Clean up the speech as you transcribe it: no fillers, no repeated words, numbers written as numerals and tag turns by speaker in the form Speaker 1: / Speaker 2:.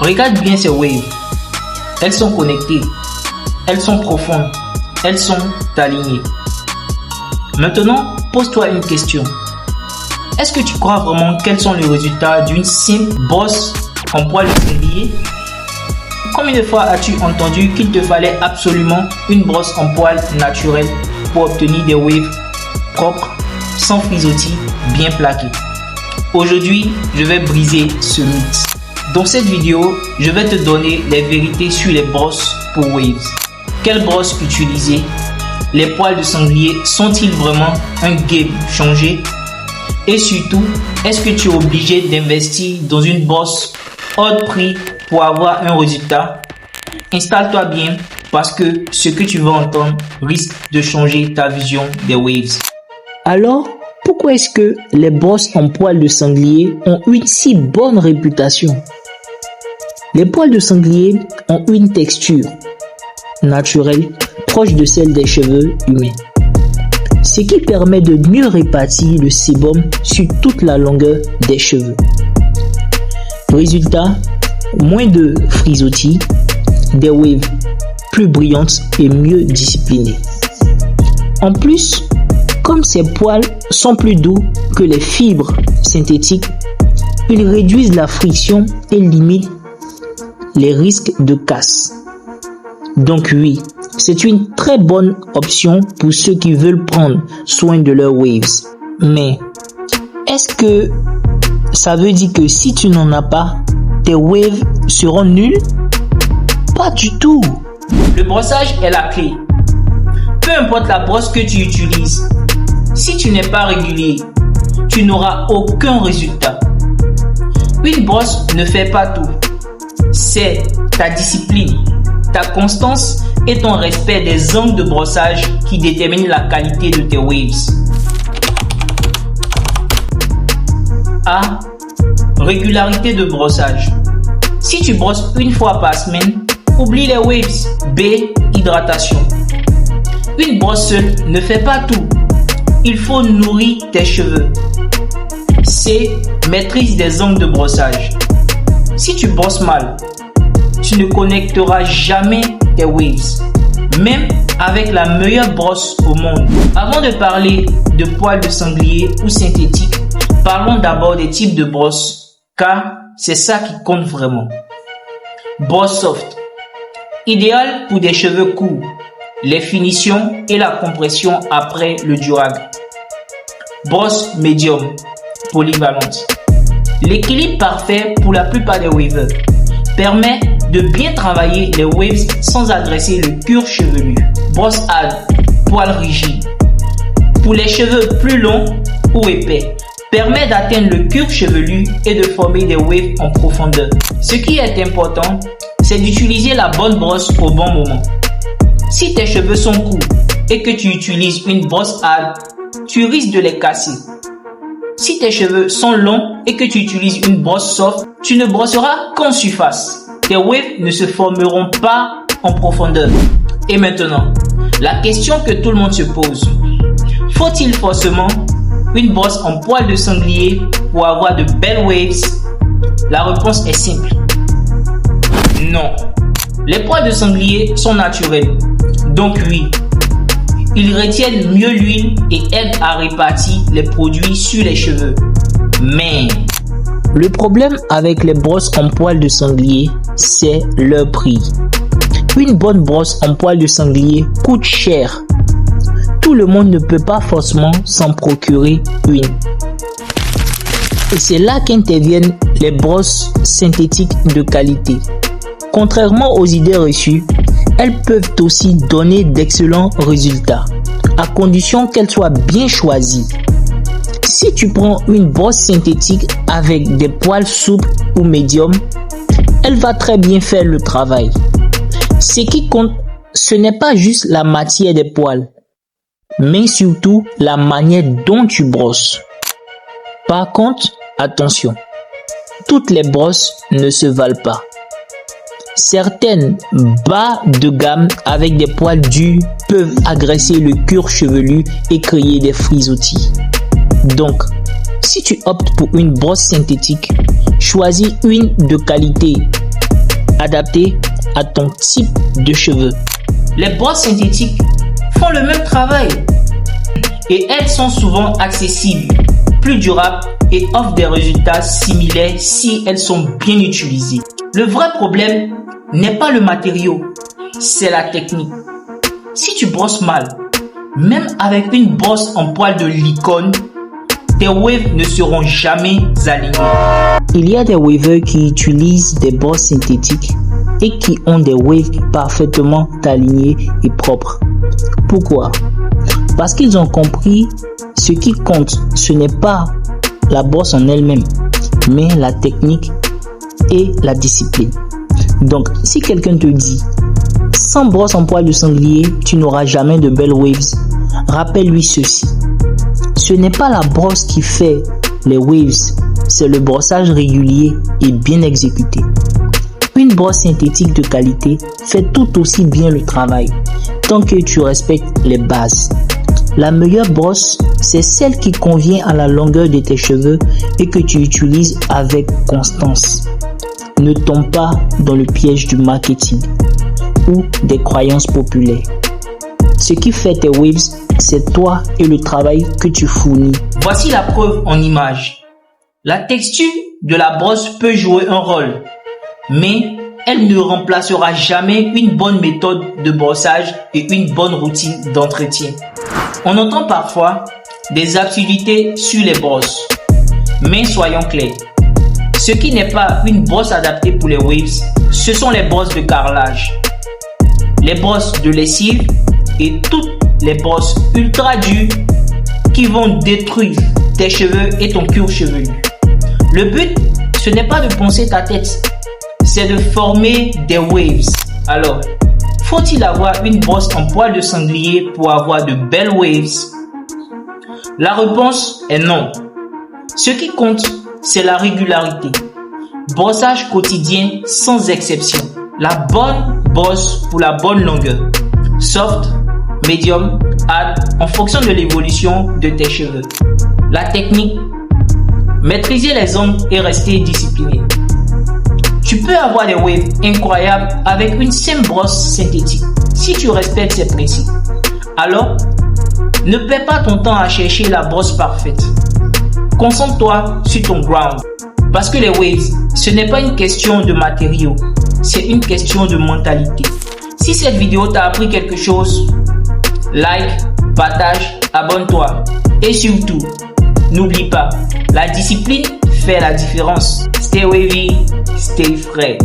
Speaker 1: Regarde bien ces waves. Elles sont connectées. Elles sont profondes. Elles sont alignées. Maintenant, pose-toi une question. Est-ce que tu crois vraiment quels sont les résultats d'une simple brosse en poil de sanglier? Combien de fois as-tu entendu qu'il te fallait absolument une brosse en poil naturelle pour obtenir des waves propres, sans frisottis, bien plaqués? Aujourd'hui, je vais briser ce mythe. Dans cette vidéo, je vais te donner les vérités sur les brosses pour waves. Quelle brosse utiliser? Les poils de sanglier sont-ils vraiment un game changer? Et surtout, est-ce que tu es obligé d'investir dans une brosse hors prix pour avoir un résultat? Installe-toi bien parce que ce que tu vas entendre risque de changer ta vision des waves.
Speaker 2: Alors, pourquoi est-ce que les brosses en poils de sanglier ont une si bonne réputation? Les poils de sanglier ont une texture naturelle proche de celle des cheveux humains, ce qui permet de mieux répartir le sébum sur toute la longueur des cheveux. Résultat, moins de frisottis, des waves plus brillantes et mieux disciplinées. En plus, comme ces poils sont plus doux que les fibres synthétiques, ils réduisent la friction et limitent les risques de casse. Donc oui, c'est une très bonne option pour ceux qui veulent prendre soin de leurs waves. Mais est-ce que ça veut dire que si tu n'en as pas, tes waves seront nuls? Pas du tout.
Speaker 1: Le brossage est la clé. Peu importe la brosse que tu utilises, si tu n'es pas régulier, tu n'auras aucun résultat. Une brosse ne fait pas tout. C'est ta discipline, ta constance et ton respect des angles de brossage qui déterminent la qualité de tes waves. A. Régularité de brossage. Si tu brosses une fois par semaine, oublie les waves. B. Hydratation. Une brosse seule ne fait pas tout. Il faut nourrir tes cheveux. C. Maîtrise des angles de brossage. Si tu brosses mal, tu ne connecteras jamais tes waves, même avec la meilleure brosse au monde. Avant de parler de poils de sanglier ou synthétiques, parlons d'abord des types de brosses, car c'est ça qui compte vraiment. Brosse soft, idéal pour des cheveux courts, les finitions et la compression après le durag. Brosse médium, polyvalente. L'équilibre parfait pour la plupart des wavers permet de bien travailler les waves sans agresser le cuir chevelu. Brosse hard, poil rigide. Pour les cheveux plus longs ou épais, permet d'atteindre le cuir chevelu et de former des waves en profondeur. Ce qui est important, c'est d'utiliser la bonne brosse au bon moment. Si tes cheveux sont courts et que tu utilises une brosse hard, tu risques de les casser. Si tes cheveux sont longs et que tu utilises une brosse soft, tu ne brosseras qu'en surface. Tes waves ne se formeront pas en profondeur. Et maintenant, la question que tout le monde se pose. Faut-il forcément une brosse en poil de sanglier pour avoir de belles waves? La réponse est simple. Non. Les poils de sanglier sont naturels. Donc oui, ils retiennent mieux l'huile et aident à répartir les produits sur les cheveux. Mais
Speaker 2: le problème avec les brosses en poil de sanglier, c'est leur prix. Une bonne brosse en poil de sanglier coûte cher. Tout le monde ne peut pas forcément s'en procurer une. Et c'est là qu'interviennent les brosses synthétiques de qualité. Contrairement aux idées reçues, elles peuvent aussi donner d'excellents résultats, à condition qu'elles soient bien choisies. Si tu prends une brosse synthétique avec des poils souples ou médiums, elle va très bien faire le travail. Ce qui compte, ce n'est pas juste la matière des poils, mais surtout la manière dont tu brosses. Par contre, attention, toutes les brosses ne se valent pas. Certaines bas de gamme avec des poils durs peuvent agresser le cuir chevelu et créer des frisottis. Donc, si tu optes pour une brosse synthétique, choisis une de qualité adaptées à ton type de cheveux.
Speaker 1: Les brosses synthétiques font le même travail et elles sont souvent accessibles, plus durables et offrent des résultats similaires si elles sont bien utilisées. Le vrai problème n'est pas le matériau, c'est la technique. Si tu brosses mal, même avec une brosse en poil de licorne, tes waves ne seront jamais alignés.
Speaker 2: Il y a des wavers qui utilisent des brosses synthétiques et qui ont des waves parfaitement alignés et propres. Pourquoi? Parce qu'ils ont compris ce qui compte, ce n'est pas la brosse en elle-même, mais la technique et la discipline. Donc, si quelqu'un te dit « sans brosse en poil de sanglier, tu n'auras jamais de belles waves », rappelle-lui ceci. Ce n'est pas la brosse qui fait les waves, c'est le brossage régulier et bien exécuté. Une brosse synthétique de qualité fait tout aussi bien le travail, tant que tu respectes les bases. La meilleure brosse, c'est celle qui convient à la longueur de tes cheveux et que tu utilises avec constance. Ne tombe pas dans le piège du marketing ou des croyances populaires. Ce qui fait tes waves, c'est toi et le travail que tu fournis.
Speaker 1: Voici la preuve en image. La texture de la brosse peut jouer un rôle, mais elle ne remplacera jamais une bonne méthode de brossage et une bonne routine d'entretien. On entend parfois des absurdités sur les brosses, mais soyons clairs. Ce qui n'est pas une brosse adaptée pour les waves, ce sont les brosses de carrelage, les brosses de lessive et toutes les brosses ultra dures qui vont détruire tes cheveux et ton cuir chevelu. Le but, ce n'est pas de poncer ta tête, c'est de former des waves. Alors, faut-il avoir une brosse en poil de sanglier pour avoir de belles waves? La réponse est non. Ce qui compte, c'est la régularité. Brossage quotidien sans exception. La bonne brosse pour la bonne longueur. Soft, medium, hard, en fonction de l'évolution de tes cheveux. La technique, maîtriser les ongles et rester discipliné. Tu peux avoir des waves incroyables avec une simple brosse synthétique si tu respectes ces principes. Alors, ne perds pas ton temps à chercher la brosse parfaite. Concentre-toi sur ton ground. Parce que les waves, ce n'est pas une question de matériaux, c'est une question de mentalité. Si cette vidéo t'a appris quelque chose, like, partage, abonne-toi. Et surtout, n'oublie pas, la discipline fait la différence. Stay wavy, stay frais.